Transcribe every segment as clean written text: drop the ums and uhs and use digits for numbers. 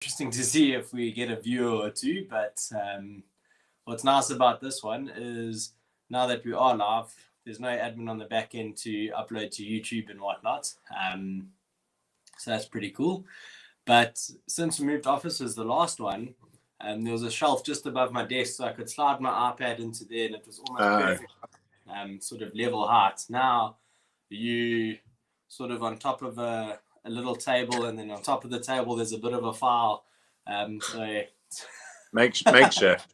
interesting to see if we get a viewer or two. But what's nice about this one is now that we are live, there's no admin on the back end to upload to YouTube and whatnot. So that's pretty cool. But since we moved offices, the last one, there was a shelf just above my desk, so I could slide my iPad into there, and it was almost perfect, sort of level height. Now you sort of on top of a little table, and then on top of the table there's a bit of a file. So makeshift.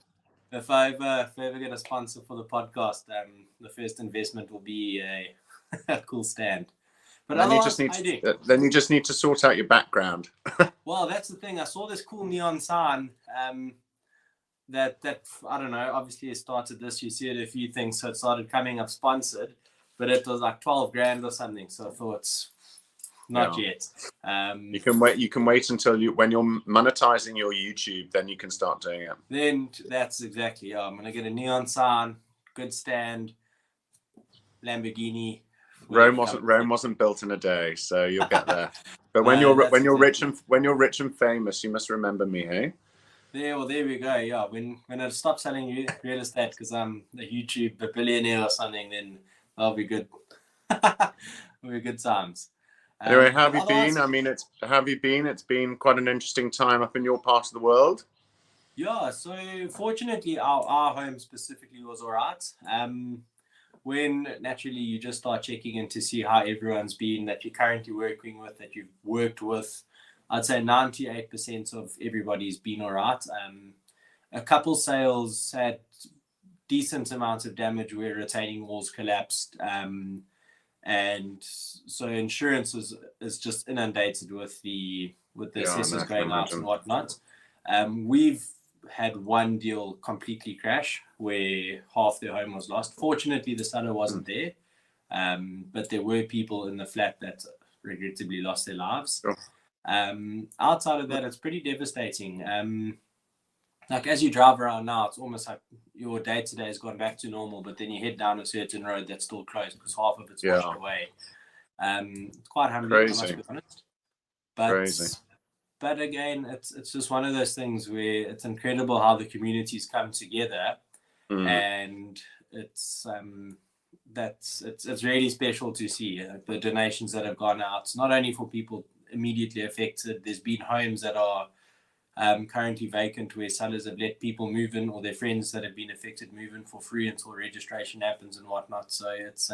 If I ever get a sponsor for the podcast, the first investment will be a cool stand. But then you just need to sort out your background. Well, that's the thing. I saw this cool neon sign that I don't know. Obviously, it started this. You see it a few things, so it started coming up sponsored, but it was like 12 grand or something. So I thought, not yet. You can wait. You can wait until when you're monetizing your YouTube, then you can start doing it. Then that's exactly. I'm gonna get a neon sign, good stand, Lamborghini. Rome wasn't built in a day, so you'll get there. But when you're rich and famous, you must remember me, hey? There we go. Yeah, when I stop selling real estate because I'm a YouTube billionaire or something, then that'll be good. Will be good times. Anyway, how have you been? I mean, It's been quite an interesting time up in your part of the world. Yeah. So fortunately, our home specifically was all right. When naturally you just start checking in to see how everyone's been that you're currently working with, that you've worked with, I'd say 98% of everybody's been all right. A couple sales had decent amounts of damage where retaining walls collapsed. And so insurance is just inundated with the assessors going out and whatnot. We've had one deal completely crash where half their home was lost. Fortunately, the seller wasn't there, but there were people in the flat that regrettably lost their lives. Sure. Outside of that, it's pretty devastating. Like as you drive around now, it's almost like your day-to-day has gone back to normal, but then you head down a certain road that's still closed because half of it's washed away. It's quite humbling, I must be honest. But again, it's just one of those things where it's incredible how the communities come together, and it's really special to see the donations that have gone out, not only for people immediately affected. There's been homes that are currently vacant where sellers have let people move in, or their friends that have been affected move in for free until registration happens and whatnot. So it's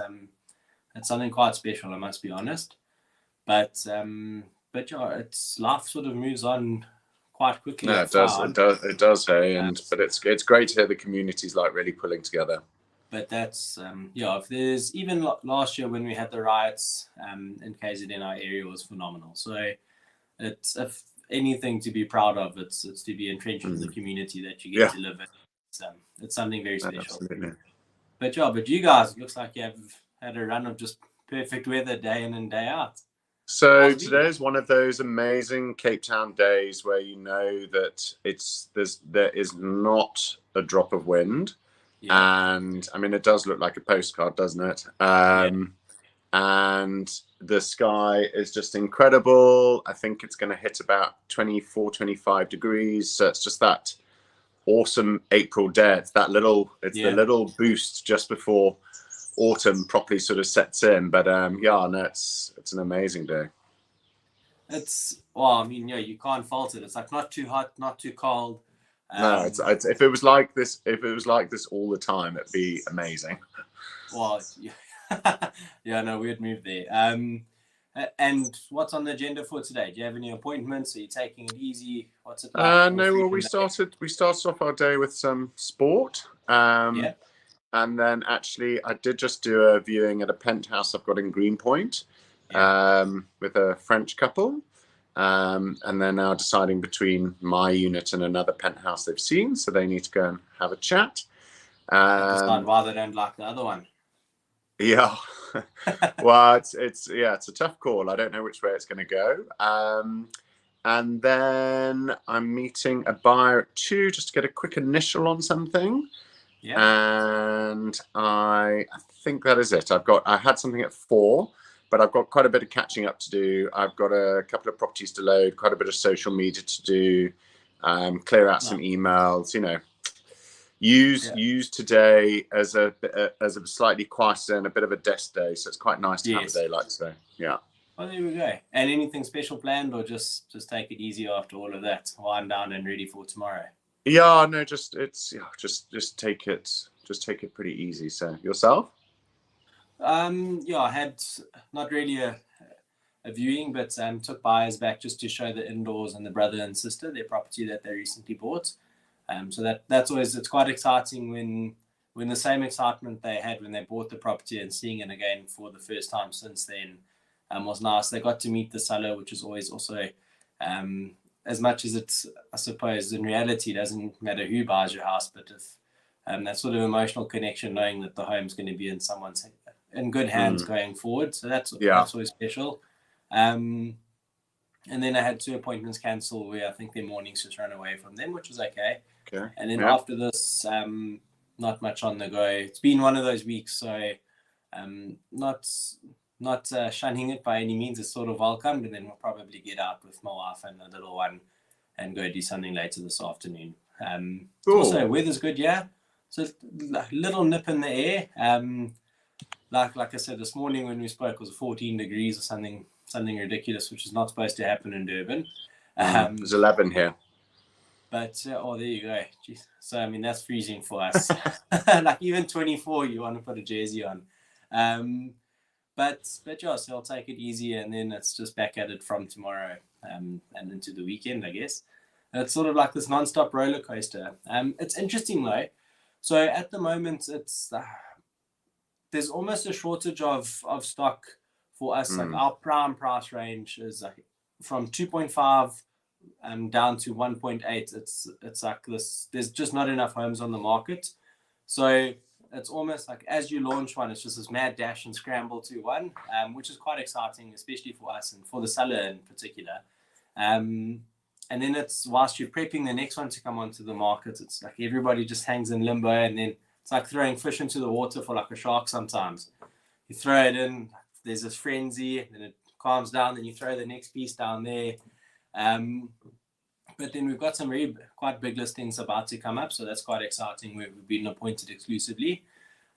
something quite special, I must be honest. But yeah, it's life sort of moves on quite quickly. No, it does, hey. But it's great to hear the communities like really pulling together. But that's if there's even last year when we had the riots in KZN, our area was phenomenal. So it's if anything to be proud of, it's to be entrenched in the community that you get to live in. It's something very special. Absolutely. But you guys, it looks like you have had a run of just perfect weather day in and day out. So today is one of those amazing Cape Town days where you know that there is not a drop of wind, and I mean it does look like a postcard, doesn't it? And the sky is just incredible. I think it's going to hit about 24, 25 degrees. So it's just that awesome April day. It's the little boost just before autumn properly sort of sets in. But it's an amazing day. You can't fault it. It's like not too hot, not too cold. No, if it was like this all the time, it'd be amazing. Well, we'd move there. And what's on the agenda for today? Do you have any appointments? Are you taking it easy? What's it like? No. Well, we started off our day with some sport. And then actually, I did just do a viewing at a penthouse I've got in Greenpoint with a French couple. And they're now deciding between my unit and another penthouse they've seen. So they need to go and have a chat. Decide why they don't like the other one. Yeah. Well, it's a tough call. I don't know which way it's going to go. And then I'm meeting a buyer at 2 just to get a quick initial on something. Yeah. And I think that is it. I had something at 4, but I've got quite a bit of catching up to do. I've got a couple of properties to load, quite a bit of social media to do, clear out some emails, you know, use today as a slightly quieter and a bit of a desk day. So it's quite nice to have a day like today. Yeah. Well, there we go. And anything special planned, or just take it easy after all of that, wind down and ready for tomorrow? Yeah, no, just take it pretty easy. So yourself? Yeah, I had not really a viewing, but took buyers back just to show the in-laws and the brother and sister their property that they recently bought. So that's always, it's quite exciting when the same excitement they had when they bought the property and seeing it again for the first time since then was nice. They got to meet the seller, which is always also, as much as it's, I suppose, in reality, it doesn't matter who buys your house, but if that sort of emotional connection, knowing that the home's going to be in good hands going forward. So that's always special. And then I had 2 appointments cancelled where I think their mornings just ran away from them, which was okay. And then after this, not much on the go. It's been one of those weeks, so not shunning it by any means. It's sort of welcomed, and then we'll probably get out with my wife and the little one and go do something later this afternoon. Also, weather's good, so a little nip in the air. Like I said this morning when we spoke, it was 14 degrees or something ridiculous, which is not supposed to happen in Durban. It was 11 here. But there you go. Jeez. So I mean, that's freezing for us. Like even 24, you want to put a jersey on. But yeah, so I'll take it easy, and then it's just back at it from tomorrow and into the weekend, I guess. And it's sort of like this non-stop roller coaster. It's interesting though. So at the moment, it's there's almost a shortage of stock for us. Like our prime price range is like from 2.5 down to 1.8. It's like this. There's just not enough homes on the market. So it's almost like as you launch one, it's just this mad dash and scramble to one, which is quite exciting, especially for us and for the seller in particular. And then it's whilst you're prepping the next one to come onto the market, it's like everybody just hangs in limbo, and then it's like throwing fish into the water for like a shark sometimes. You throw it in, there's this frenzy, then it calms down, then you throw the next piece down there. But then we've got some really quite big listings about to come up, so that's quite exciting. We've been appointed exclusively.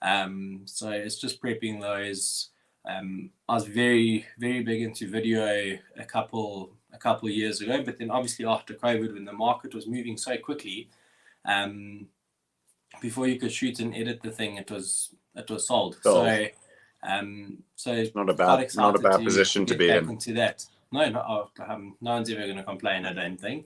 So it's just prepping those. I was very, very big into video a couple of years ago, but then obviously after COVID, when the market was moving so quickly, before you could shoot and edit the thing, it was sold. So it's not a bad position to be in. Into that. No one's ever going to complain, I don't think.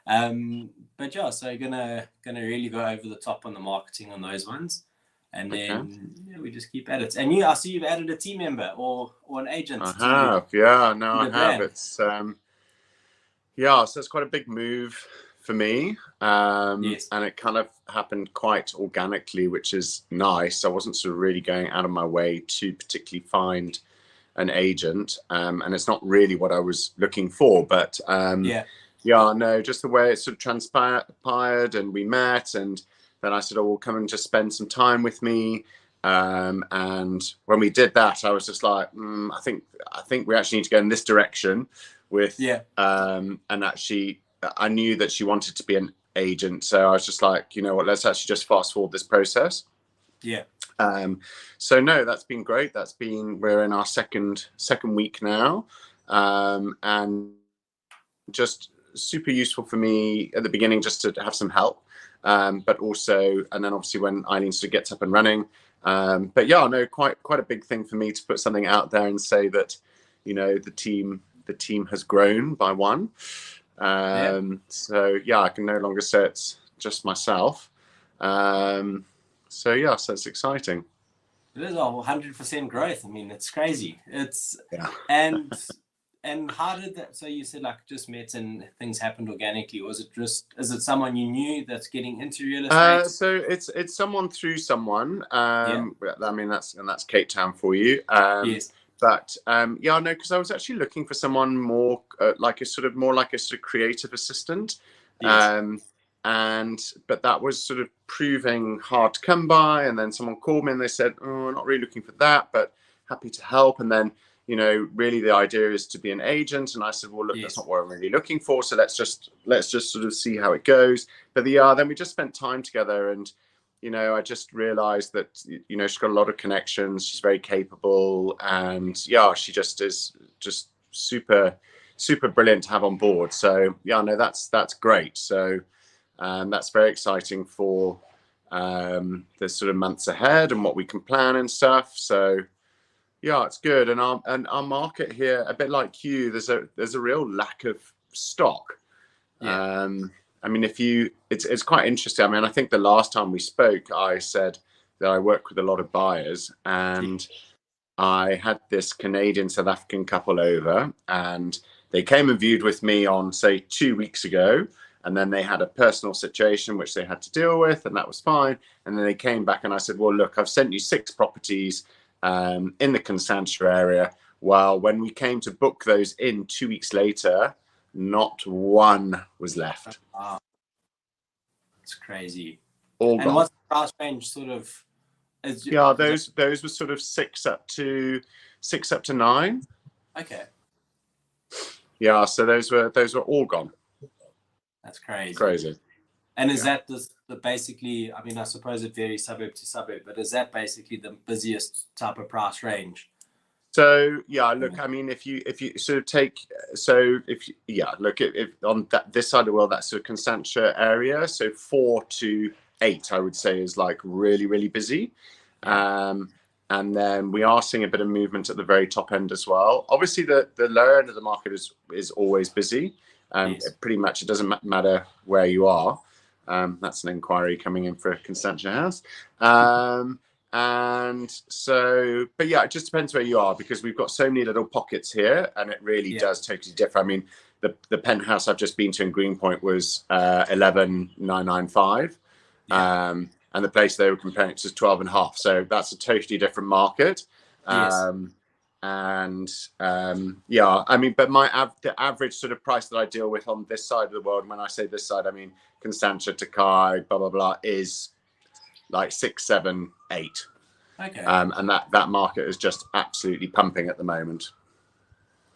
But yeah, so gonna really go over the top on the marketing on those ones, and then we just keep at it. And I see you've added a team member or an agent. I have. It's so it's quite a big move for me. Yes. And it kind of happened quite organically, which is nice. I wasn't sort of really going out of my way to particularly find an agent, and it's not really what I was looking for, but just the way it sort of transpired, and we met, and then I said, "Oh, well, come and just spend some time with me." And when we did that, I was just like, I think we actually need to go in this direction with, and actually, I knew that she wanted to be an agent, so I was just like, you know what, let's actually just fast forward this process. So no, that's been great. We're in our second week now, and just super useful for me at the beginning just to have some help, but also, and then obviously when Eileen sort of gets up and running, but yeah, no, quite a big thing for me to put something out there and say that, you know, the team has grown by one. So yeah, I can no longer say it's just myself. So it's exciting. It is 100% growth. I mean, it's crazy. And how did that? So you said like just met and things happened organically. Is it someone you knew that's getting into real estate? So it's someone through someone. I mean that's Cape Town for you. Yes. But because I was actually looking for someone more like a sort of creative assistant. Yes. But that was sort of proving hard to come by. And then someone called me and they said, "Oh, we're not really looking for that, but happy to help." And then you know, really the idea is to be an agent. And I said, well, look, Yes. that's not what I'm really looking for. So let's just sort of see how it goes. But then we just spent time together, and, you know, I just realized that, you know, she's got a lot of connections. She's very capable, and yeah, she just is just super, super brilliant to have on board. So yeah, no, that's great. So that's very exciting for the sort of months ahead and what we can plan and stuff. So yeah, it's good. And our market here, a bit like you, there's a real lack of stock. Yeah. I mean, it's quite interesting. I mean, I think the last time we spoke, I said that I work with a lot of buyers, and I had this Canadian South African couple over, and they came and viewed with me on, say, 2 weeks ago. And then they had a personal situation which they had to deal with, and that was fine. And then they came back, and I said, well, look, I've sent you 6 properties in the Constantia area. Well, when we came to book those in 2 weeks later, not one was left. Wow. It's crazy. All and gone. What's the price range sort of? Yeah, those were sort of 6 up to 9. Okay. Yeah, so those were all gone. That's crazy. Crazy. And is that the basically? I mean, I suppose it varies suburb to suburb, but is that basically the busiest type of price range? So yeah, look, I mean, if you sort of take, so if on this side of the world, that's sort of Constantia area, so 4 to 8, I would say, is like really, really busy. And then we are seeing a bit of movement at the very top end as well. Obviously, the lower end of the market is always busy. Yes. Pretty much, it doesn't matter where you are. That's an inquiry coming in for a Constantia house. And so, but yeah, it just depends where you are, because we've got so many little pockets here, and it really does totally differ. I mean, the penthouse I've just been to in Greenpoint was 11,995, and the place they were comparing it to is 12.5. So that's a totally different market. Yes. Yeah, I mean, but the average sort of price that I deal with on this side of the world, when I say this side, I mean Constantia, Takai, blah blah blah, is like 6, 7, 8. Okay. And that market is just absolutely pumping at the moment.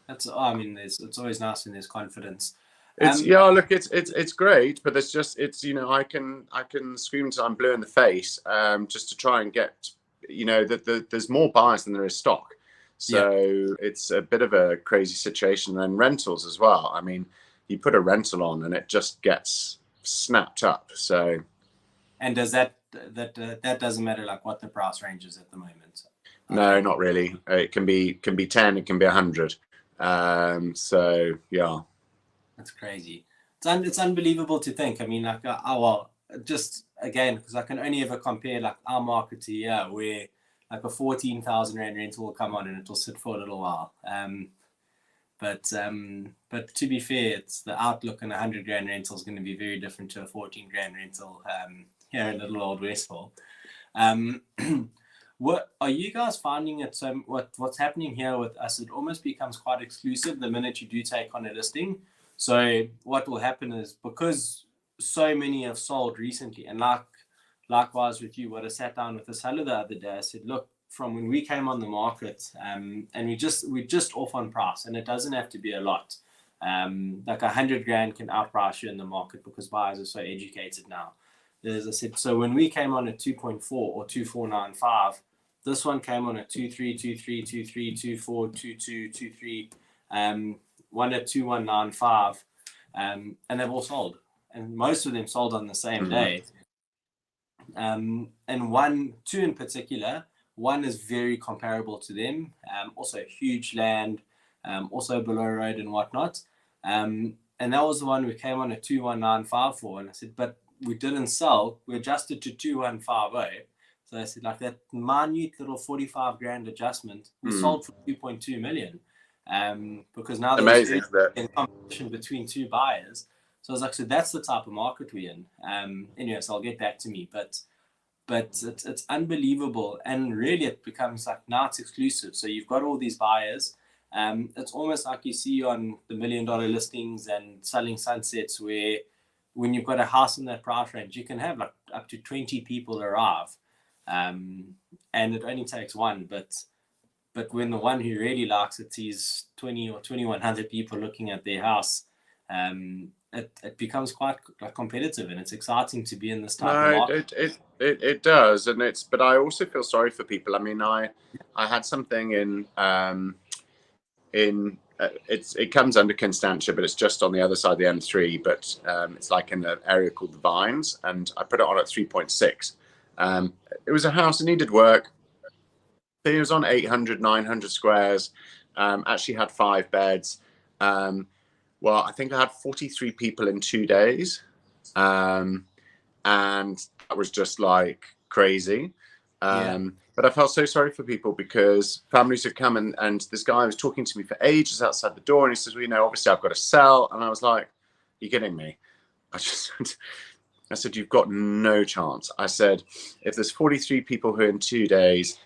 I mean, it's always nice when there's confidence. Look, it's great, but it's you know, I can scream until I'm blue in the face, just to try and get, you know, that there's more buyers than there is stock. So it's a bit of a crazy situation. And rentals as well. I mean, you put a rental on and it just gets snapped up. So. And does that doesn't matter like what the price range is at the moment? No, not really. It can be 10, it can be 100. So yeah. That's crazy. It's unbelievable to think. I mean, like, just again, because I can only ever compare like our market to here, where like a 14,000 rand rental will come on and it will sit for a little while. But to be fair, it's the outlook on 100 grand rental is going to be very different to a 14 grand rental here in little old Westville. What are you guys finding it? So what's happening here with us? It almost becomes quite exclusive the minute you do take on a listing. So what will happen is, because so many have sold recently, and likewise with you, what I sat down with the seller the other day, I said, look, from when we came on the market, and we're just off on price, and it doesn't have to be a lot. Like 100 grand can outprice you in the market because buyers are so educated now. As I said, so when we came on at 2.4 or 2,495, this one came on at 2.3, 2.3, 2.3, 2.4, 2.2, 2.3, one at 2,195, and they've all sold, and most of them sold on the same day. And two in particular, one is very comparable to them, also huge land, also below road and whatnot. And that was the one we came on at 2,195 for. And I said, but we didn't sell. We adjusted to 2,150. So I said, like, that minute little 45 grand adjustment, we sold for 2.2 million. Because now there's a competition between two buyers. So I was like, so that's the type of market we're in. Anyway, so I'll get back to me. But it's unbelievable. And really it becomes like, now it's exclusive. So you've got all these buyers. It's almost like you see on the $1 million listings and selling sunsets, where when you've got a house in that price range, you can have like up to 20 people arrive. And it only takes one. But but when the one who really likes it sees 20 or 2100 people looking at their house, it becomes quite competitive, and it's exciting to be in this type of market. It does, and but I also feel sorry for people. I mean, I had something it comes under Constantia, but it's just on the other side of the M3. But it's like in an area called the Vines, and I put it on at 3.6. It was a house that needed work. I think it was on 800, 900 squares. Actually had 5 beds. Well, I think I had 43 people in 2 days. And that was just like crazy. But I felt so sorry for people because families would come and this guy was talking to me for ages outside the door. And he says, well, you know, obviously I've got to sell. And I was like, you're kidding me. I said, you've got no chance. I said, if there's 43 people who in 2 days,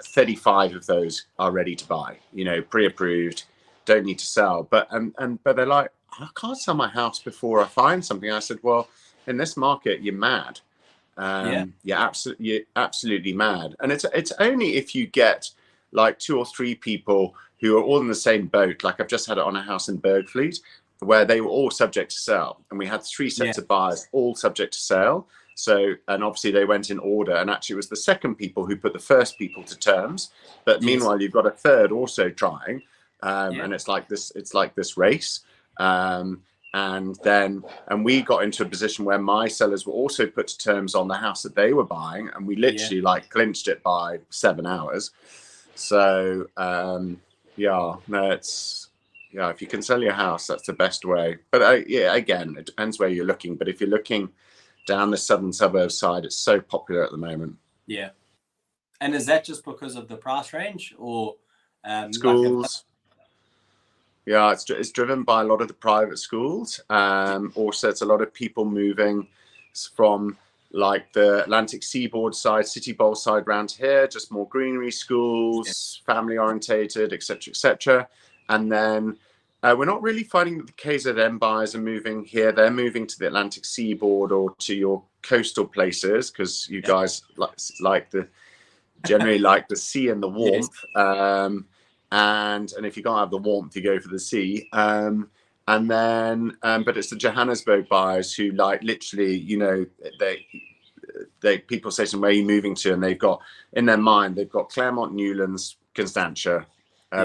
35 of those are ready to buy, you know, pre-approved, don't need to sell. But they're like, I can't sell my house before I find something. I said, well, in this market, you're mad. You're absolutely mad. And it's only if you get like 2 or 3 people who are all in the same boat. Like I've just had it on a house in Bergfleet where they were all subject to sale, and we had 3 sets of buyers, all subject to sale. So, and obviously they went in order, and actually it was the second people who put the first people to terms. But meanwhile, you've got a third also trying, and it's like this race. And we got into a position where my sellers were also put to terms on the house that they were buying, and we literally like clinched it by 7 hours. So if you can sell your house, that's the best way. But again, it depends where you're looking. But if you're looking down the southern suburbs side, it's so popular at the moment. Yeah. And is that just because of the price range, or schools? Yeah, it's driven by a lot of the private schools. Also, it's a lot of people moving from like the Atlantic seaboard side, City Bowl side round here, just more greenery schools, family orientated, etc., etc. And then we're not really finding that the KZN buyers are moving here. They're moving to the Atlantic seaboard or to your coastal places because you guys generally like the sea and the warmth. And if you can't have the warmth, you go for the sea. But it's the Johannesburg buyers who like literally, you know, people say to them, where are you moving to? And they've got in their mind, they've got Claremont, Newlands, Constantia,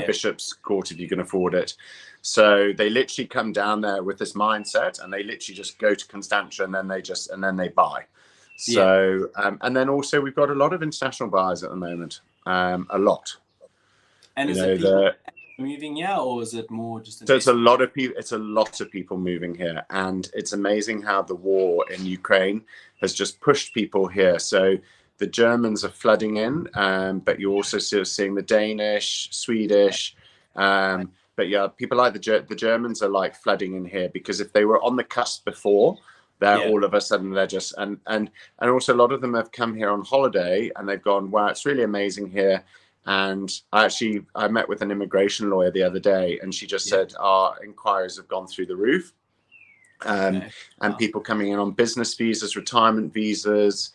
Bishop's Court, if you can afford it. So they literally come down there with this mindset, and they literally just go to Constantia, and then they buy. So and then also we've got a lot of international buyers at the moment, a lot. And is it people moving here, or is it more just? So it's a lot of people. It's a lot of people moving here, and it's amazing how the war in Ukraine has just pushed people here. So the Germans are flooding in, but you're also still seeing the Danish, Swedish. But yeah, people like the Germans are like flooding in here because if they were on the cusp before, they're all of a sudden they're just and also a lot of them have come here on holiday and they've gone, wow, it's really amazing here. And I met with an immigration lawyer the other day, and she just said our inquiries have gone through the roof. And people coming in on business visas, retirement visas.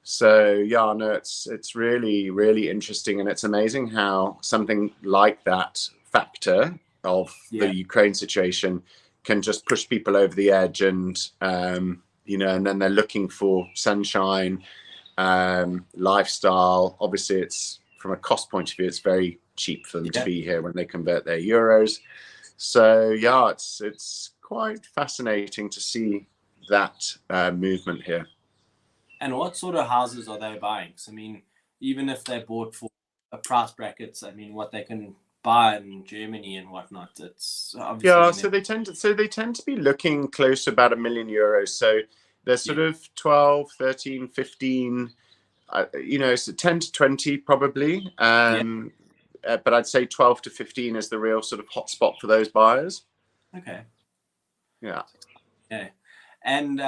So yeah, no, it's really, really interesting, and it's amazing how something like that factor of the Ukraine situation can just push people over the edge, and you know, and then they're looking for sunshine, lifestyle. Obviously, it's from a cost point of view, it's very cheap for them to be here when they convert their euros. So yeah, it's quite fascinating to see that movement here. And what sort of houses are they buying? I mean, even if they bought for a price brackets, I mean, what they can buy in Germany and whatnot, it's obviously so they tend to be looking close to about €1 million. So they're sort of 12, 13, 15, you know, so 10 to 20 probably. But I'd say 12 to 15 is the real sort of hotspot for those buyers. Okay. Yeah. Yeah. And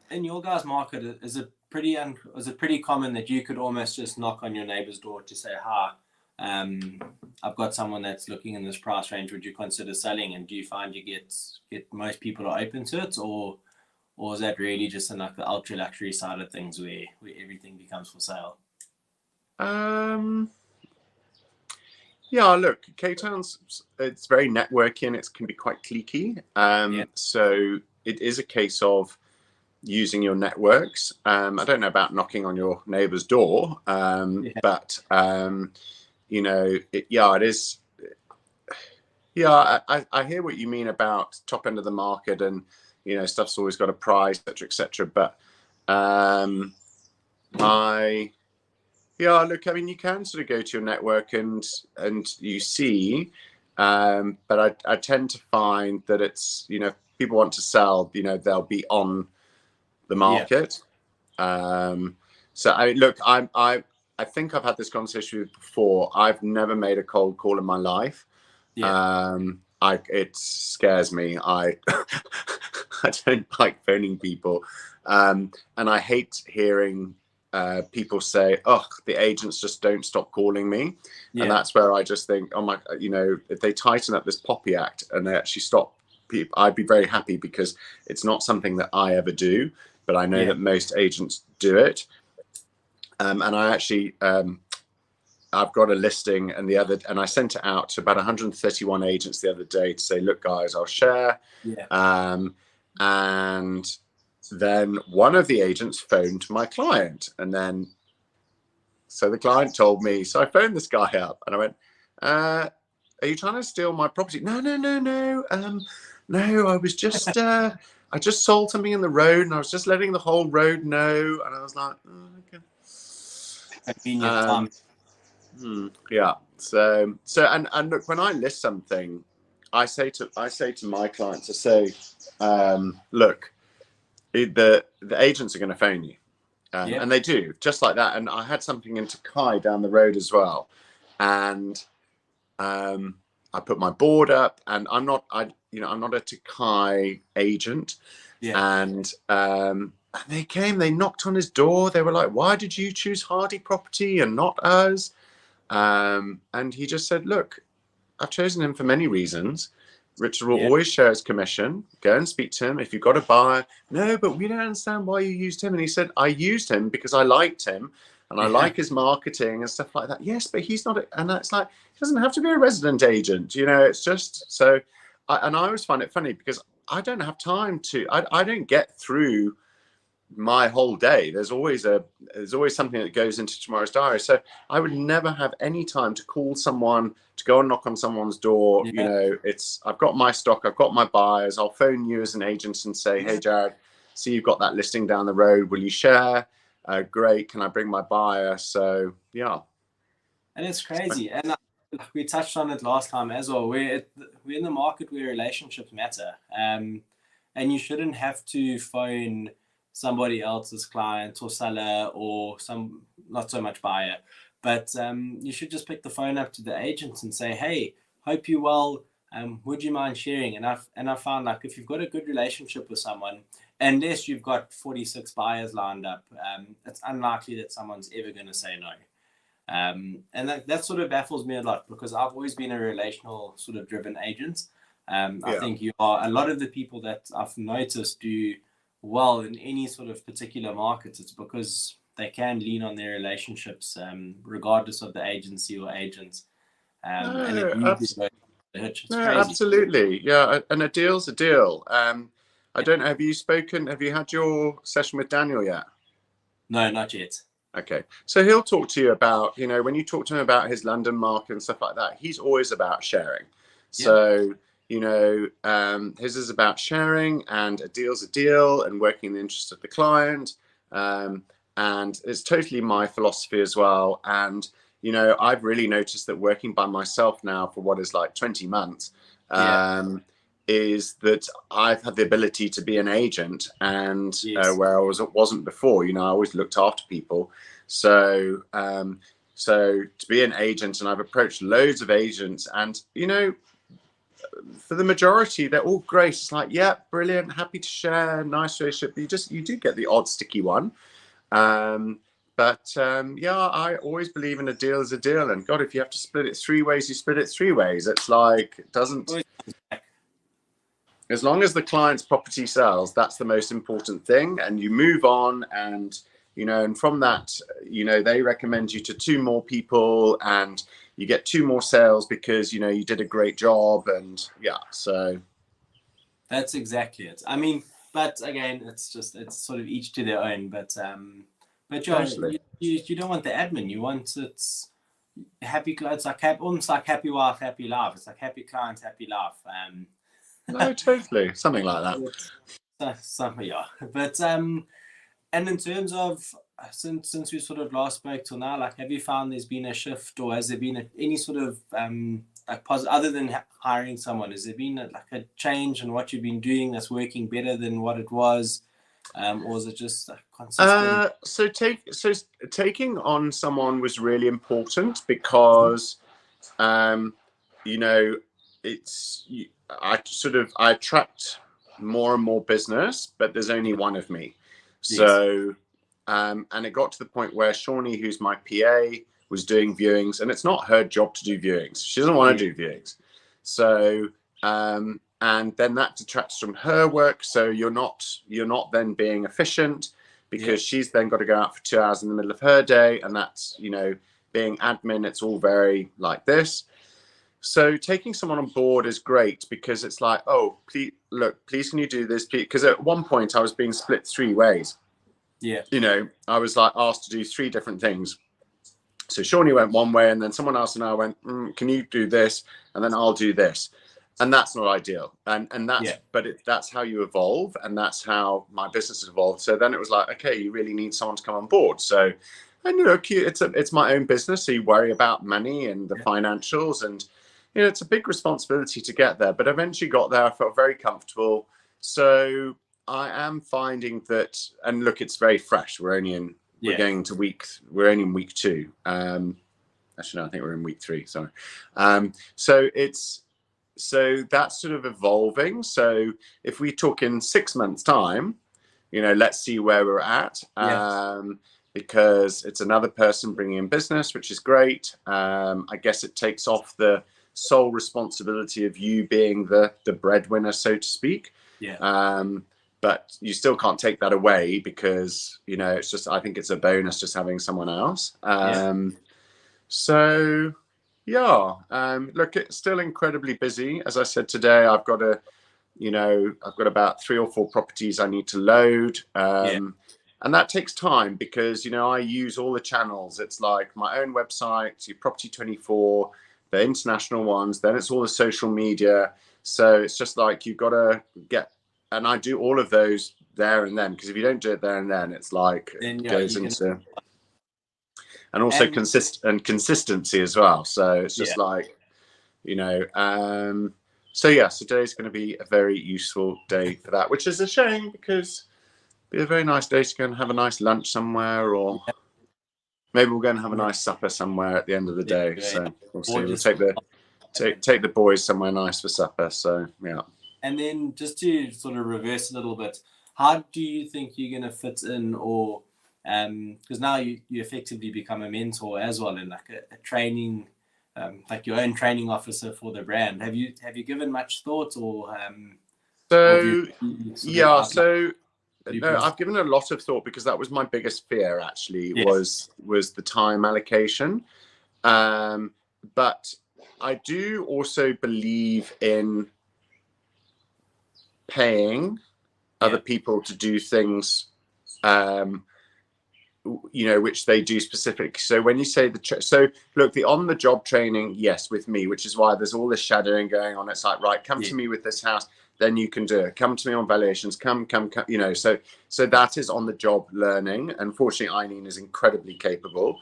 in your guys' market, is it pretty common that you could almost just knock on your neighbor's door to say, hi, I've got someone that's looking in this price range, would you consider selling? And do you find you get most people are open to it, or is that really just in like the ultra luxury side of things where everything becomes for sale? Yeah, look, K-Town's, it's very networking. It can be quite cliquey. So it is a case of using your networks. I don't know about knocking on your neighbor's door, but you know, it is. Yeah, I hear what you mean about top end of the market, and you know, stuff's always got a price, etc., etc. But look, I mean, you can sort of go to your network and you see, but I tend to find that it's, you know, if people want to sell, you know, they'll be on the market. So I think I've had this conversation with you before. I've never made a cold call in my life. It scares me. I don't like phoning people, and I hate hearing people say, "Oh, the agents just don't stop calling me," and that's where I just think, "Oh my, you know, if they tighten up this Poppy Act and they actually stop people, I'd be very happy, because it's not something that I ever do, but I know that most agents do it." And I actually, I've got a listing, and I sent it out to about 131 agents the other day to say, "Look, guys, I'll share." And then one of the agents phoned my client, and then so the client told me. So I phoned this guy up, and I went, "Are you trying to steal my property?" No. No, I was just I just sold something in the road, and I was just letting the whole road know. And I was like, "Oh, okay." Convenient time. Yeah. So and look, when I list something, I say to my clients, I say, "Look, the agents are going to phone you," and they do, just like that. And I had something in Takai down the road as well, and I put my board up, and I'm not a Takai agent, and they knocked on his door. They were like, "Why did you choose Hardie Property and not us?" And he just said, "Look, I've chosen him for many reasons. Richard will always share his commission. Go and speak to him. If you've got a buyer." "No, but we don't understand why you used him." And he said, "I used him because I liked him, and I like his marketing and stuff like that." "Yes, but he's not." And that's like, he doesn't have to be a resident agent. You know, it's just so. I always find it funny, because I don't have time to. I don't get through my whole day. There's always something that goes into tomorrow's diary. So I would never have any time to call someone, to go and knock on someone's door. You know, I've got my stock, I've got my buyers. I'll phone you as an agent and say, "Hey, Jared, see you've got that listing down the road. Will you share? Great. Can I bring my buyer?" So yeah. And it's crazy. And we touched on it last time as well. We're in the market where relationships matter. And you shouldn't have to phone somebody else's client or seller, or some not so much buyer, but you should just pick the phone up to the agents and say, "Hey, hope you're well. Would you mind sharing?" And I found, like, if you've got a good relationship with someone, unless you've got 46 buyers lined up, it's unlikely that someone's ever going to say no. And that sort of baffles me a lot, because I've always been a relational sort of driven agent. I think you are. A lot of the people that I've noticed do well in any sort of particular market, it's because they can lean on their relationships, regardless of the agency or agents. And it usually goes the hitch. It's crazy. Absolutely. Yeah. And a deal's a deal. I don't know, have you had your session with Daniel yet? No, not yet. Okay. So he'll talk to you about, you know, when you talk to him about his London market and stuff like that, he's always about sharing. So, you know, his is about sharing, and a deal's a deal, and working in the interest of the client. And it's totally my philosophy as well. And, you know, I've really noticed that working by myself now for what is like 20 months, is that I've had the ability to be an agent, and where I wasn't before. You know, I always looked after people. So so to be an agent, and I've approached loads of agents, and, you know, for the majority, they're all great. It's like, yeah, brilliant, happy to share, nice relationship. You do get the odd sticky one. But I always believe in a deal is a deal. And God, if you have to split it 3 ways, you split it 3 ways. It's like, it doesn't, as long as the client's property sells, that's the most important thing. And you move on, and you know, and from that, you know, they recommend you to 2 more people, and you get 2 more sales because, you know, you did a great job. And yeah, so that's exactly it. I mean, but again, it's sort of each to their own. But yeah, totally. you don't want the admin. You want it's happy. It's like almost like happy wife, happy life. It's like happy client, happy life. No, totally, something like that. Something, yeah. But and in terms of since we sort of last spoke till now, like, have you found there's been a shift, or has there been any sort of like positive, other than hiring someone, has there been like a change in what you've been doing that's working better than what it was, or is it just consistent? So taking on someone was really important because, you know, I attract more and more business, but there's only one of me. So, and it got to the point where Shawnee, who's my PA, was doing viewings, and it's not her job to do viewings. She doesn't want to do viewings. So, and then that detracts from her work. So you're not then being efficient, because she's then got to go out for 2 hours in the middle of her day. And that's, you know, being admin, it's all very like this. So taking someone on board is great, because it's like, oh, please can you do this? Because at one point I was being split 3 ways. Yeah. You know, I was like asked to do 3 different things. So Shawnee went one way, and then someone else and I went, can you do this? And then I'll do this. And that's not ideal. And that's, but that's how you evolve. And that's how my business has evolved. So then it was like, okay, you really need someone to come on board. So, and, you know, it's my own business. So you worry about money and the financials, and, you know, it's a big responsibility to get there, but eventually got there. I felt very comfortable. So I am finding that, and look, it's very fresh. We're only in, we're only in week 2. Actually, no, I think we're in week 3. Sorry. So that's sort of evolving. So if we talk in 6 months' time, you know, let's see where we're at. Because it's another person bringing in business, which is great. I guess it takes off the sole responsibility of you being the breadwinner, so to speak. But you still can't take that away, because, you know, it's just, I think it's a bonus just having someone else. So look, it's still incredibly busy. As I said today, I've got about 3 or 4 properties I need to load. And that takes time, because, you know, I use all the channels. It's like my own website, your Property 24, the international ones, then it's all the social media. So it's just like, you've got to get, and I do all of those there and then, because if you don't do it there and then, it's like, it goes into, and also consistency as well. So it's just like, you know, so today's going to be a very useful day for that, which is a shame, because it'd be a very nice day to go and have a nice lunch somewhere, or maybe we'll go and have a nice supper somewhere at the end of the day. So we'll see. We'll take the boys somewhere nice for supper. So yeah. And then just to sort of reverse a little bit, how do you think you're going to fit in, or because now you effectively become a mentor as well, and like a training, like your own training officer for the brand. Have you given much thought, or no, I've given a lot of thought, because that was my biggest fear, actually, was the time allocation. But I do also believe in paying other people to do things, you know, which they do specific. So when you say so look, the on-the-job training, yes, with me, which is why there's all this shadowing going on. It's like, right, come to me with this house, then you can do it. Come to me on valuations, come, you know, so that is on the job learning. Unfortunately, Eileen is incredibly capable.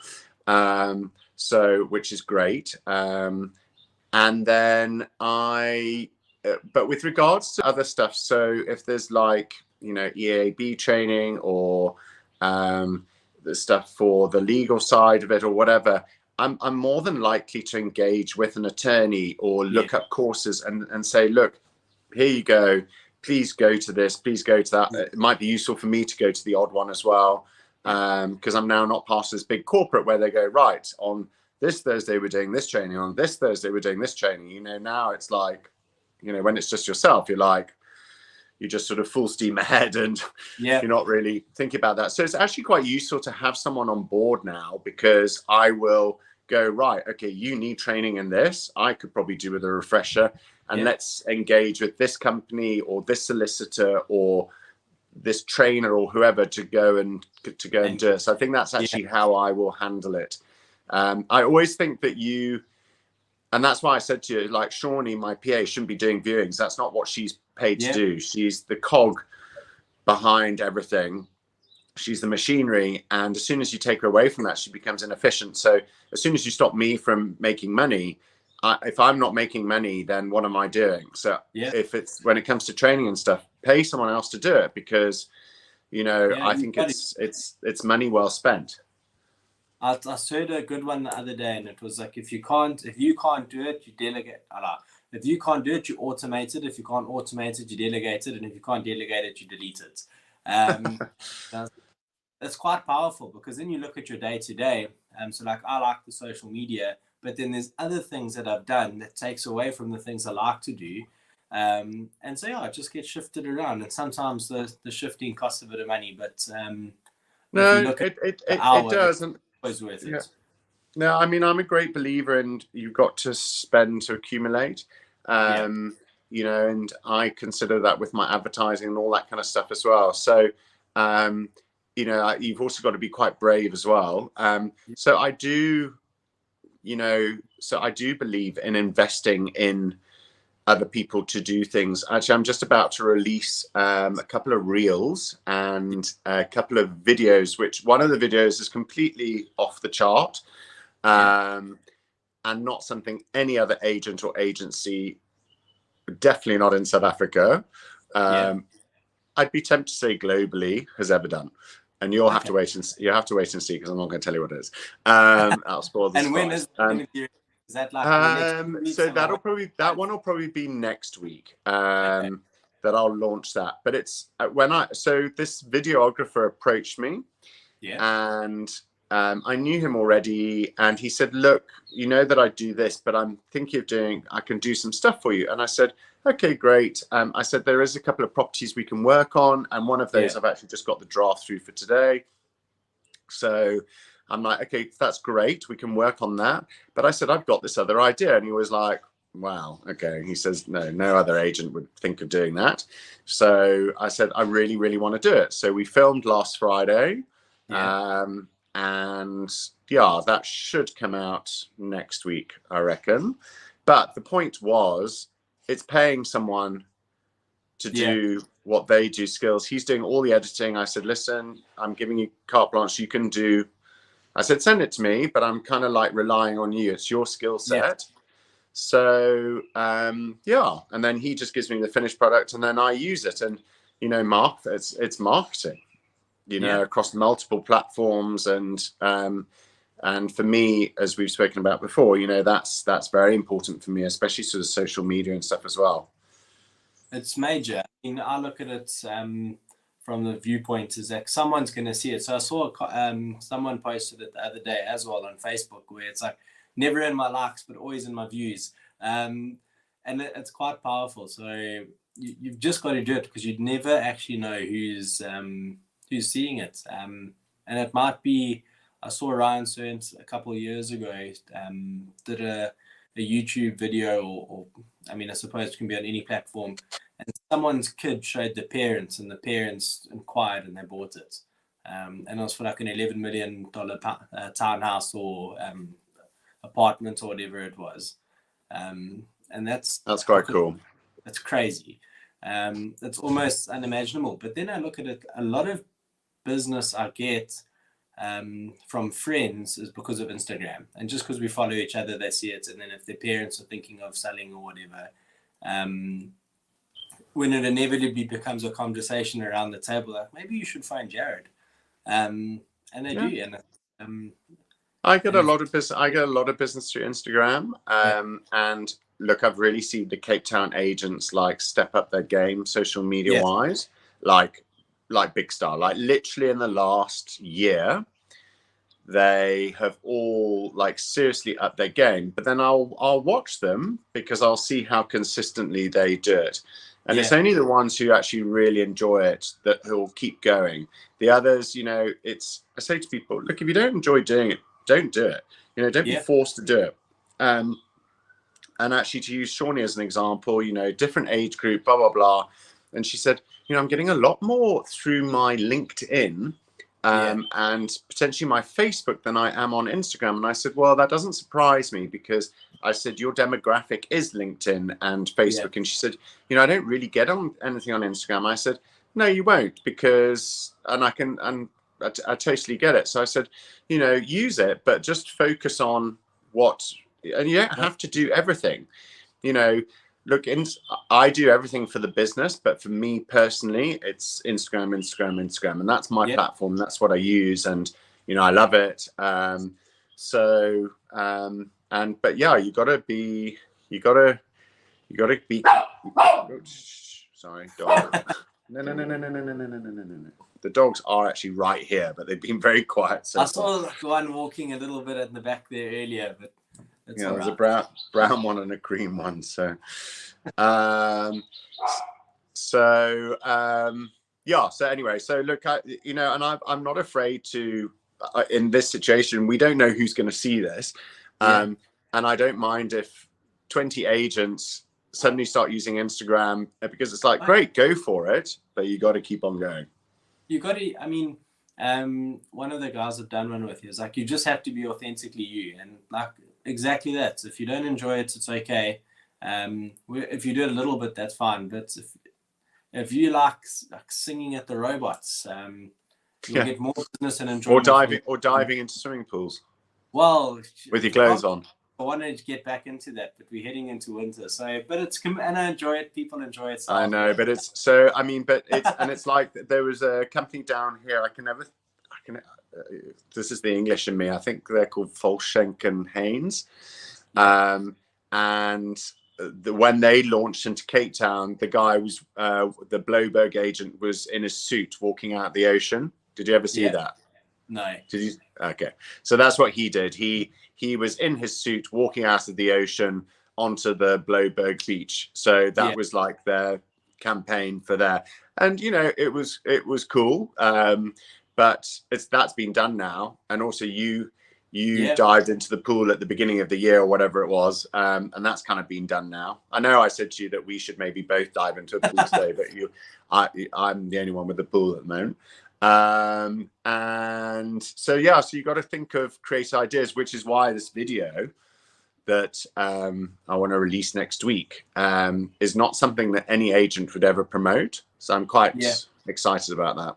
So, which is great. And then but with regards to other stuff, so if there's like, you know, EAB training, or the stuff for the legal side of it, or whatever, I'm more than likely to engage with an attorney, or look up courses and say, look, here you go, please go to this, please go to that. It might be useful for me to go to the odd one as well, because I'm now not part of this big corporate where they go, right, on this Thursday we're doing this training, on this Thursday we're doing this training. You know, now it's like, you know, when it's just yourself, you're like, you're just sort of full steam ahead, and you're not really thinking about that. So it's actually quite useful to have someone on board now, because I will go, right, okay, you need training in this. I could probably do with a refresher, and let's engage with this company or this solicitor or this trainer or whoever to go and do it. So I think that's actually how I will handle it. I always think that and that's why I said to you, like, Shawnee, my PA, shouldn't be doing viewings. That's not what she's paid to do. She's the cog behind everything. She's the machinery. And as soon as you take her away from that, she becomes inefficient. So as soon as you stop me from making money, if I'm not making money, then what am I doing? So if it's, when it comes to training and stuff, pay someone else to do it, because, you know, I think it's money well spent. I heard a good one the other day, and it was like, if you can't do it, you delegate. If you can't do it, you automate it. If you can't automate it, you delegate it. And if you can't delegate it, you delete it. That's quite powerful, because then you look at your day to day. So like, I like the social media, but then there's other things that I've done that takes away from the things I like to do. And so, it just gets shifted around. And sometimes the shifting costs a bit of money, but no, it doesn't. Worth it. No, I mean, I'm a great believer in you've got to spend to accumulate, you know, and I consider that with my advertising and all that kind of stuff as well. So, you know, you've also got to be quite brave as well. So I do, you know, believe in investing in other people to do things. Actually, I'm just about to release a couple of reels and a couple of videos, which one of the videos is completely off the chart, and not something any other agent or agency, definitely not in South Africa, I'd be tempted to say globally, has ever done. And you'll have to wait and see, because I'm not going to tell you what it is. I'll spoil the surprise. And when is that like so that one will probably be next week, that I'll launch that. But it's so this videographer approached me, and I knew him already, and he said, look, you know that I do this, but I'm thinking I can do some stuff for you. And I said, okay, great. I said, there is a couple of properties we can work on, and one of those I've actually just got the draft through for today. So I'm like, okay, that's great. We can work on that. But I said, I've got this other idea. And he was like, wow, okay. He says, no other agent would think of doing that. So I said, I really, really want to do it. So we filmed last Friday. And that should come out next week, I reckon. But the point was, it's paying someone to do what they do, skills. He's doing all the editing. I said, listen, I'm giving you carte blanche. You can do, I said, send it to me, but I'm kind of like relying on you. It's your skill set. So, and then he just gives me the finished product, and then I use it. And, you know, it's marketing, you know, across multiple platforms. And for me, as we've spoken about before, you know, that's very important for me, especially sort of social media and stuff as well. It's major. I mean, I look at it from the viewpoint is that someone's going to see it. So I saw someone posted it the other day as well on Facebook, where it's like, never in my likes, but always in my views. And it's quite powerful. So you've just got to do it, because you'd never actually know who's seeing it. And it might be, I saw Ryan Sernt a couple of years ago did a YouTube video, or I mean, I suppose it can be on any platform, and someone's kid showed the parents, and the parents inquired and they bought it. And it was for like an $11 million townhouse or apartment or whatever it was. And that's quite cool. That's crazy. It's almost unimaginable. But then I look at it, a lot of business I get from friends is because of Instagram, and just because we follow each other, they see it. And then if their parents are thinking of selling or whatever, when it inevitably becomes a conversation around the table, like, maybe you should find Jared, and they do. And I get a lot of business through Instagram, and look, I've really seen the Cape Town agents like step up their game social media wise, like big star. Like literally in the last year, they have all like seriously upped their game. But then I'll watch them, because I'll see how consistently they do it. And it's only the ones who actually really enjoy it that will keep going. The others, you know, I say to people, look, if you don't enjoy doing it, don't do it. You know, don't be forced to do it. And actually, to use Shawnee as an example, you know, different age group, blah, blah, blah. And she said, you know, I'm getting a lot more through my LinkedIn and potentially my Facebook than I am on Instagram. And I said, well, that doesn't surprise me, because I said, your demographic is LinkedIn and Facebook. And she said, you know, I don't really get on anything on Instagram. I said, no, you won't, because, and I totally get it. So I said, you know, use it, but just focus on and you don't have to do everything. You know, look, I do everything for the business, but for me personally, it's Instagram, and that's my platform. That's what I use, and you know, I love it. But yeah, you gotta be. Sorry, dog. No. The dogs are actually right here, but they've been very quiet. So I saw one walking a little bit in the back there earlier, but there's a brown one and a green one. So, So anyway, so look, you know, and I'm not afraid to. In this situation, we don't know who's going to see this, and I don't mind if 20 agents suddenly start using Instagram, because it's like, great, go for it, but you got to keep on going. You got to, I mean, one of the guys I've done one with is like, you just have to be authentically you, and like exactly that. If you don't enjoy it, it's okay. If you do it a little bit, that's fine. But if you like singing at the robots, you'll get more business and enjoyment. Or diving into swimming pools. Well, with your clothes on. I wanted to get back into that, but we're heading into winter. So, but and I enjoy it. People enjoy it. I know, but it's so. I mean, but it's and it's like there was a company down here. This is the English in me. I think they're called Folshenk and Haynes, and when they launched into Cape Town, the guy was the Bloberg agent was in a suit walking out the ocean. Did you ever see that? No. Did you? Okay, so that's what he did. He was in his suit walking out of the ocean onto the Bloberg beach. So that was like their campaign for there. And you know, it was cool. But that's been done now. And also you dived into the pool at the beginning of the year or whatever it was. And that's kind of been done now. I know I said to you that we should maybe both dive into a pool today, but I'm the only one with the pool at the moment. And so you got to think of creative ideas, which is why this video that I want to release next week is not something that any agent would ever promote. So I'm quite excited about that.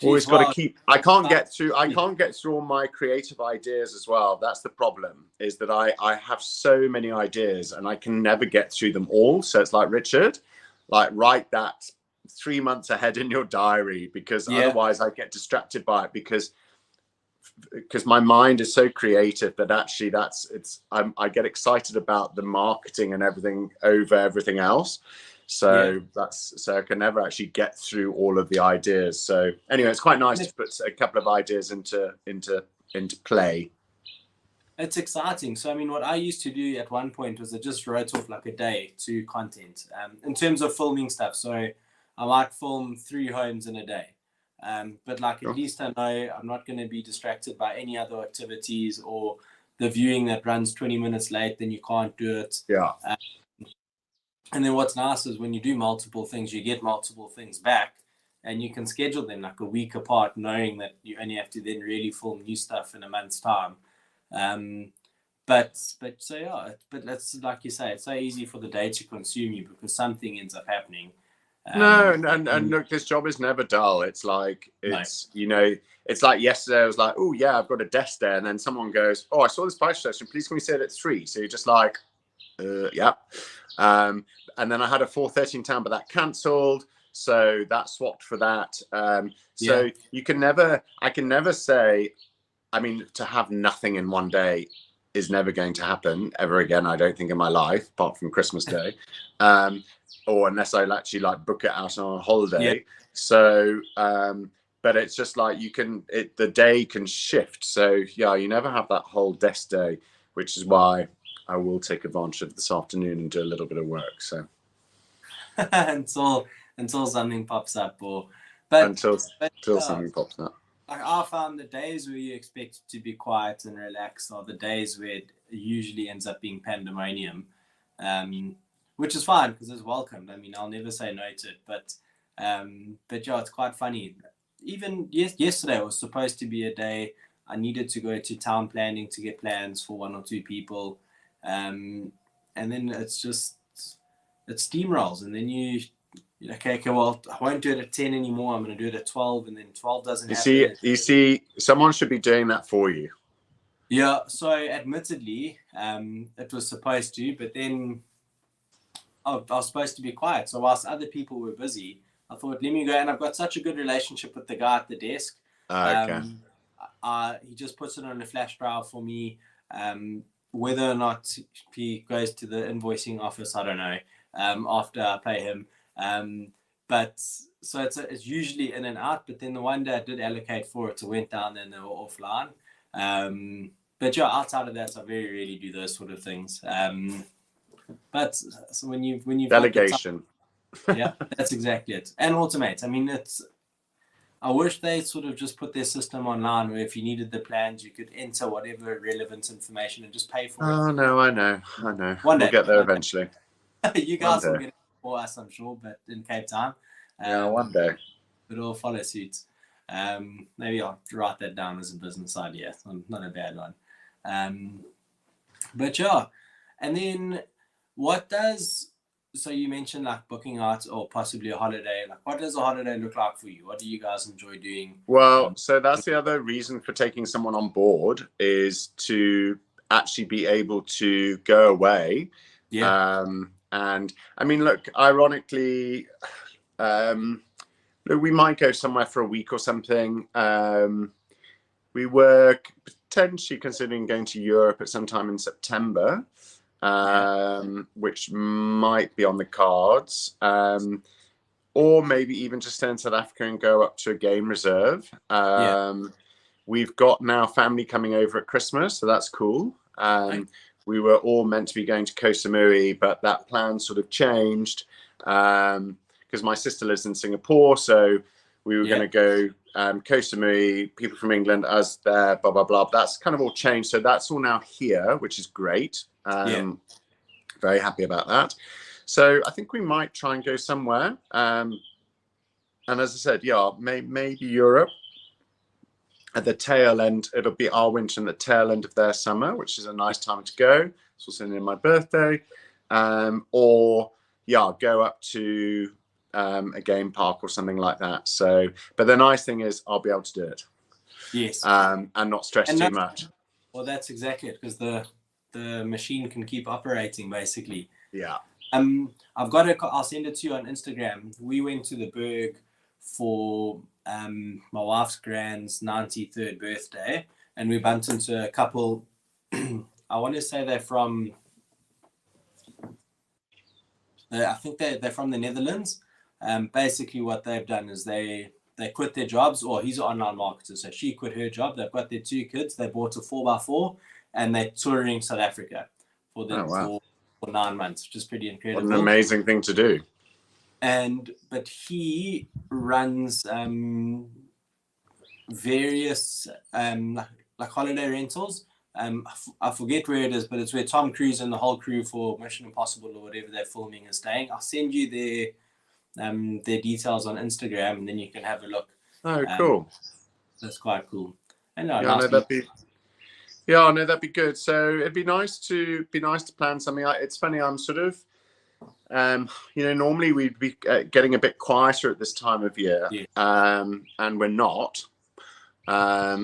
Always got to keep. I can't get through all my creative ideas as well. That's the problem, is that I have so many ideas and I can never get through them all. So it's like, Richard, like, write that 3 months ahead in your diary, because otherwise I get distracted by it, because my mind is so creative that actually I get excited about the marketing and everything over everything else. So so I can never actually get through all of the ideas. So anyway, it's quite nice to put a couple of ideas into play. It's exciting. So I mean, what I used to do at one point was I just wrote off like a day to content in terms of filming stuff. So I might film 3 homes in a day. But like, at least I know I'm not going to be distracted by any other activities or the viewing that runs 20 minutes late, then you can't do it. And then what's nice is when you do multiple things, you get multiple things back, and you can schedule them like a week apart, knowing that you only have to then really film new stuff in a month's time. But that's, like you say, it's so easy for the day to consume you because something ends up happening. And look, this job is never dull. It's like, you know, it's like yesterday I was like, oh yeah, I've got a desk there, and then someone goes, oh, I saw this price session, please can we say it at 3? So you're just like, yeah. And then I had a 4:30 in town, but that cancelled, so that swapped for that. So I can never say, I mean, to have nothing in one day is never going to happen ever again, I don't think, in my life, apart from Christmas Day. Or unless I actually like book it out on a holiday. So, but it's just like the day can shift. So yeah, you never have that whole desk day, which is why I will take advantage of this afternoon and do a little bit of work. So until something pops up, until something pops up. Like I found the days where you expect to be quiet and relaxed are the days where it usually ends up being pandemonium, which is fine because it's welcomed. I mean, I'll never say no to it, but yeah, it's quite funny. Even yesterday was supposed to be a day I needed to go to town planning to get plans for 1 or 2 people, and then it steamrolls, and then okay, well, I won't do it at 10 anymore. I'm going to do it at 12, and then 12 doesn't happen. You see, someone should be doing that for you. Yeah, so admittedly, it was supposed to, but then I was supposed to be quiet. So whilst other people were busy, I thought, let me go. And I've got such a good relationship with the guy at the desk. Okay. He just puts it on a flash drive for me. Whether or not he goes to the invoicing office, I don't know, after I pay him. But so it's usually in and out. But then the one day I did allocate for it, it went down and they were offline. But yeah, outside of that, I very rarely do those sort of things. But so when you delegation, yeah, that's exactly it. And automate. I mean, I wish they sort of just put their system online where if you needed the plans, you could enter whatever relevant information and just pay for it. Oh no, I know. One day, we'll get there eventually. You guys will get it for us, I'm sure, but in Cape Town. Yeah, one day. It'll follow suit. Maybe I'll write that down as a business idea. Not a bad one. But yeah, and then so you mentioned like booking out or possibly a holiday. Like, what does a holiday look like for you? What do you guys enjoy doing? Well, so that's the other reason for taking someone on board is to actually be able to go away. Yeah. And I mean, look, ironically, we might go somewhere for a week or something. We were potentially considering going to Europe at some time in September. Which might be on the cards, or maybe even just stay in South Africa and go up to a game reserve. We've got now family coming over at Christmas, so that's cool. We were all meant to be going to Koh Samui, but that plan sort of changed because my sister lives in Singapore, so we were going to go Koh Samui, people from England, us there, blah, blah, blah. That's kind of all changed. So that's all now here, which is great. Very happy about that. So I think we might try and go somewhere. And as I said, maybe Europe at the tail end. It'll be our winter and the tail end of their summer, which is a nice time to go. It's also near my birthday. Or go up to a game park or something like that. So, but the nice thing is I'll be able to do it. Yes. And not stress too much. Well, that's exactly it, because the machine can keep operating basically. Yeah. I'll send it to you on Instagram. We went to the Berg for my wife's grand's 93rd birthday, and we bumped into a couple. I want to say they're from. I think they're from the Netherlands. Basically, what they've done is they quit their jobs, or he's an online marketer, so she quit her job. They've got their 2 kids. They bought a 4x4, and they're touring South Africa for 9 months, which is pretty incredible. What an amazing thing to do. But he runs various like holiday rentals. I forget where it is, but it's where Tom Cruise and the whole crew for Mission Impossible or whatever they're filming is staying. I'll send you their details on Instagram, and then you can have a look. Oh, cool. That's quite cool. And that'd be good. So it'd be nice to plan something. It's funny, I'm sort of normally we'd be getting a bit quieter at this time of year, and we're not.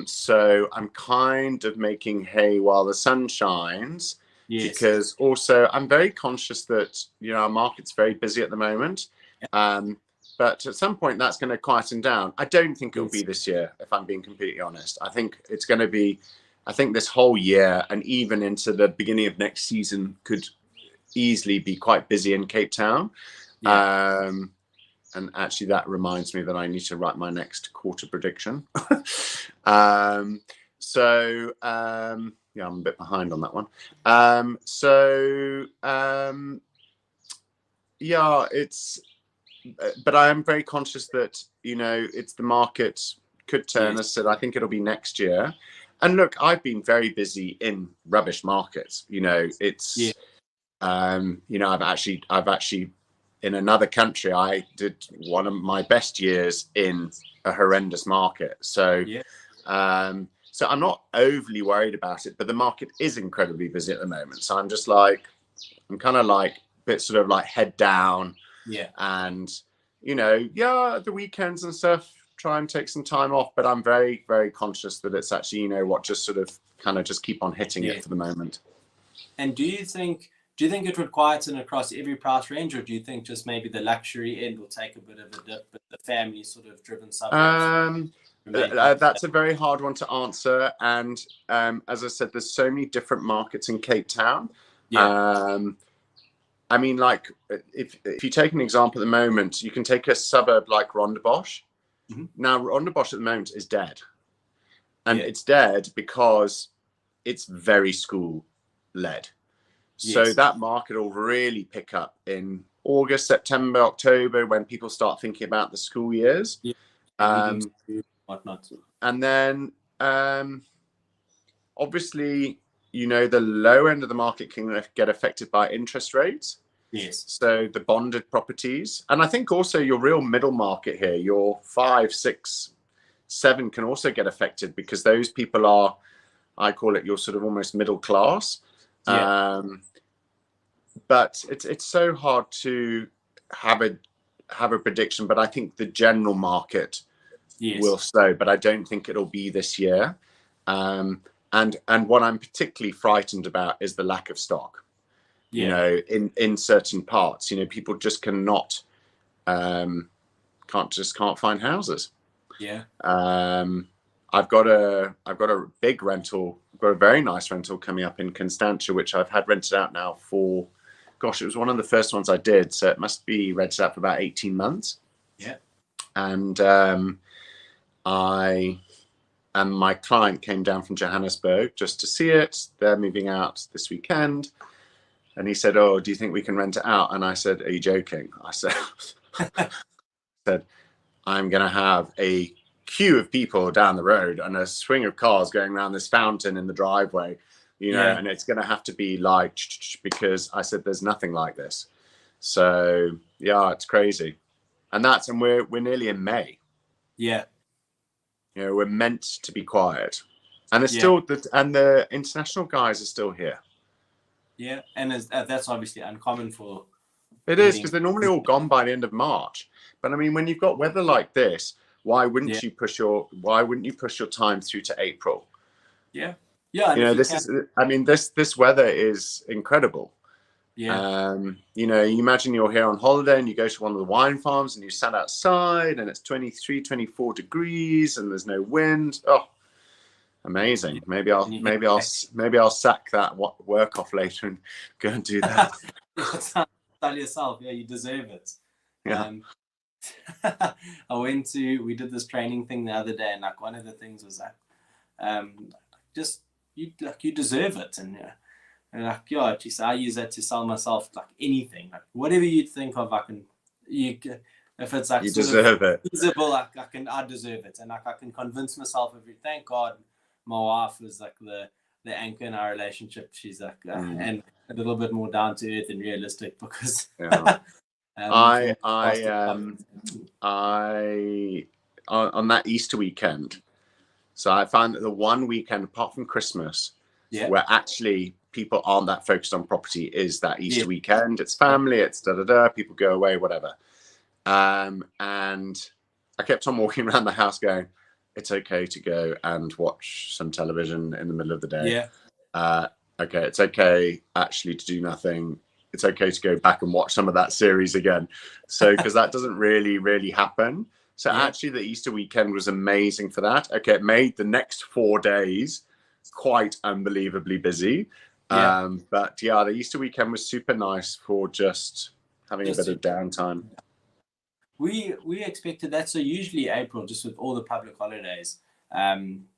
So I'm kind of making hay while the sun shines, because also I'm very conscious that our market's very busy at the moment. But at some point that's going to quieten down. I don't think it'll be this year, if I'm being completely honest. I think it's going to be. I think this whole year and even into the beginning of next season could easily be quite busy in Cape Town. And actually that reminds me that I need to write my next quarter prediction. Yeah, I'm a bit behind on that one. Yeah, but I am very conscious that, it's the market could turn. As I said, I think it'll be next year. And look, I've been very busy in rubbish markets. I've actually in another country, I did one of my best years in a horrendous market. So, so I'm not overly worried about it, but the market is incredibly busy at the moment. So I'm kind of like a bit sort of like head down. Yeah. And, the weekends and stuff, try and take some time off. But I'm very, very conscious that it's actually, just sort of kind of just keep on hitting it for the moment. And do you think it would quieten across every price range, or do you think just maybe the luxury end will take a bit of a dip, but the family sort of driven suburbs? That's a very hard one to answer. And as I said, there's so many different markets in Cape Town. Yeah. I mean, like, if you take an example at the moment, you can take a suburb like Rondebosch. Mm-hmm. Now, Rondebosch at the moment is dead. And it's dead because it's very school-led. So that market will really pick up in August, September, October, when people start thinking about the school years. Yeah. Whatnot. And then, obviously, the low end of the market can get affected by interest rates. Yes. So the bonded properties. And I think also your real middle market here, your 5, 6, 7 can also get affected, because those people are, I call it your sort of almost middle class. Yeah. But it's so hard to have a prediction. But I think the general market will slow, but I don't think it'll be this year. And what I'm particularly frightened about is the lack of stock. In certain parts, people just can't find houses. Yeah. I've got a big rental. I've got a very nice rental coming up in Constantia, which I've had rented out now for, it was one of the first ones I did. So it must be rented out for about 18 months. Yeah. And my client came down from Johannesburg just to see it. They're moving out this weekend. And he said, "Oh, do you think we can rent it out?" And I said, "Are you joking?" I said, "I'm going to have a queue of people down the road and a swing of cars going around this fountain in the driveway, and it's going to have to be like," because I said, "There's nothing like this." So yeah, it's crazy. And we're nearly in May. Yeah. We're meant to be quiet. And it's still, the international guys are still here. Yeah, and that's obviously uncommon for. It is, because they're normally all gone by the end of March. But I mean, when you've got weather like this, why wouldn't you push your time through to April? Yeah, yeah. This weather is incredible. Yeah. You imagine you're here on holiday and you go to one of the wine farms and you stand outside and it's 23, 24 degrees and there's no wind. Oh, amazing. Maybe I'll sack that work off later and go and do that. Tell yourself, you deserve it. Yeah. We did this training thing the other day, and like one of the things was that you deserve it. And like, geez, I use that to sell myself like anything, like whatever you think of, if it's like you deserve it. Feasible, I deserve it, and like I can convince myself thank God my wife was like the anchor in our relationship. She's like and a little bit more down to earth and realistic, because I on that Easter weekend, so I found that the one weekend apart from Christmas where actually people aren't that focused on property is that Easter weekend. It's family, it's people go away, whatever. And I kept on walking around the house going, it's okay to go and watch some television in the middle of the day. Okay, it's okay actually to do nothing. It's okay to go back and watch some of that series again. So, because that doesn't really happen. So actually the Easter weekend was amazing for that. Okay, it made the next 4 days quite unbelievably busy. But the Easter weekend was super nice for just having a bit of downtime. We expected that. So usually April, just with all the public holidays,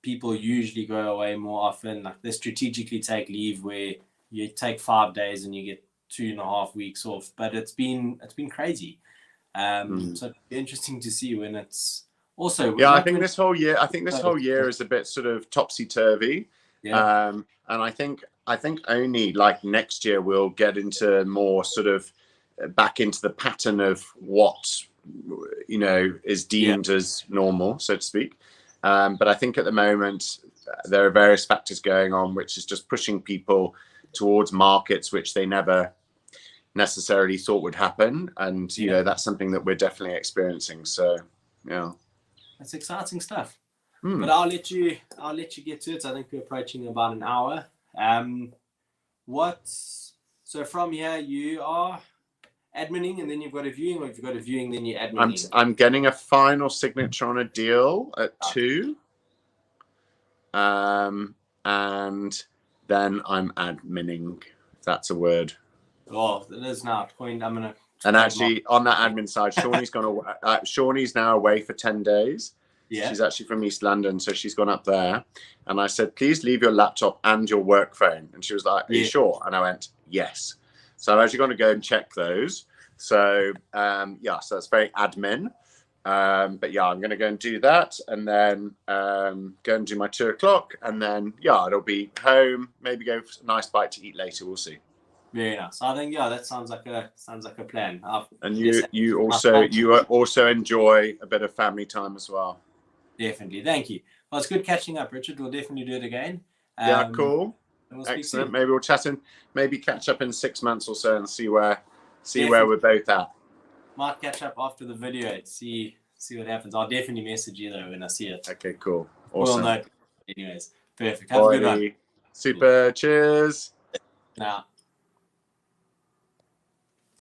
People usually go away more often. Like they strategically take leave where you take 5 days and you get 2.5 weeks off. But it's been crazy. So it'd be interesting to see when it's also. Yeah, I think this whole year is a bit sort of topsy turvy. Yeah. And I think only like next year we'll get into more sort of back into the pattern of what is deemed as normal, so to speak. But I think at the moment there are various factors going on, which is just pushing people towards markets which they never necessarily thought would happen, and that's something that we're definitely experiencing. So yeah, that's exciting stuff. But I'll let you get to it. I think we're approaching about an hour. So from here you are adminning, and then you've got a viewing, or if you've got a viewing, then you're adminning? I'm getting a final signature on a deal at 2. And then I'm adminning, if that's a word. Oh, it is now. I'm gonna. And actually, on that admin side, Shawnee's now away for 10 days. Yeah. She's actually from East London, so she's gone up there. And I said, please leave your laptop and your work phone. And she was like, are you sure? And I went, yes. So I'm actually going to go and check those. So, so that's very admin. But yeah, I'm going to go and do that, and then go and do my 2 o'clock. And then, it'll be home, maybe go for a nice bite to eat later. We'll see. Very nice. I think, that sounds like a plan. And you also enjoy a bit of family time as well. Definitely. Thank you. Well, it's good catching up, Richard. We'll definitely do it again. Cool. We'll excellent. Maybe we'll chat maybe catch up in 6 months or so and see where we're both at. Might catch up after the video. See what happens. I'll definitely message you though when I see it. Okay, cool. Awesome. Well, no. Anyways, perfect. Have a good one. Super. Cheers. Now.